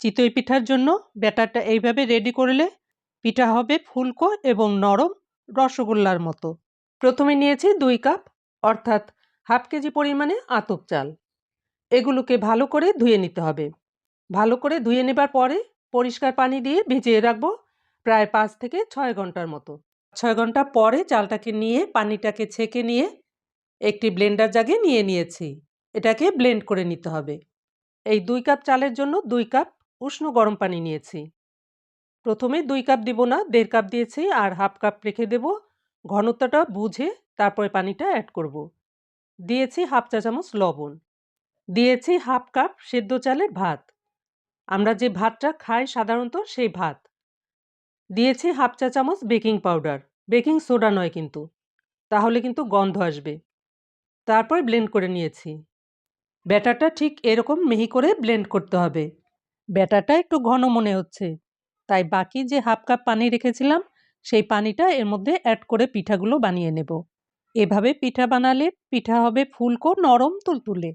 চিতই পিঠার জন্য ব্যাটারটা এইভাবে রেডি করলে পিঠা হবে ফুলকো এবং নরম রসগোল্লার মতো। প্রথমে নিয়েছি 2 কাপ অর্থাৎ হাফ কেজি পরিমাণে আতপ চাল। এগুলোকে ভালো করে ধুয়ে নিতে হবে। ভালো করে ধুয়ে নেবার পরে পরিষ্কার পানি দিয়ে ভিজিয়ে রাখবো প্রায় 5 থেকে 6 ঘন্টার মতো। 6 ঘন্টা পরে চালটাকে নিয়ে পানিটাকে ছেঁকে নিয়ে একটি ব্লেন্ডার জাগে নিয়ে নিয়েছি। এটাকে ব্লেন্ড করে নিতে হবে। এই 2 কাপ চালের জন্য 2 কাপ উষ্ণ গরম পানি নিয়েছি। প্রথমে 2 কাপ দিব না, 1.5 কাপ দিয়েছি আর হাফ কাপ রেখে দেব। ঘনত্বটা বুঝে তারপরে পানিটা অ্যাড করব। দিয়েছি হাফ চা চামচ লবণ। দিয়েছি হাফ কাপ সেদ্ধ চালের ভাত। আমরা যে ভাতটা খাই সাধারণত সেই ভাত। দিয়েছি হাফ চা চামচ বেকিং পাউডার, বেকিং সোডা নয় কিন্তু, তাহলে কিন্তু গন্ধ আসবে। তারপর ব্লেন্ড করে নিয়েছি। ব্যাটারটা ঠিক এরকম মিহি করে ব্লেন্ড করতে হবে। ব্যাটারটা একটু ঘন মনে হচ্ছে, তাই বাকি যে হাফ কাপ পানি রেখেছিলাম সেই পানিটা এর মধ্যে অ্যাড করে পিঠাগুলো বানিয়ে নেব। এভাবে পিঠা বানালে পিঠা হবে ফুলকো নরম তুলতুলে।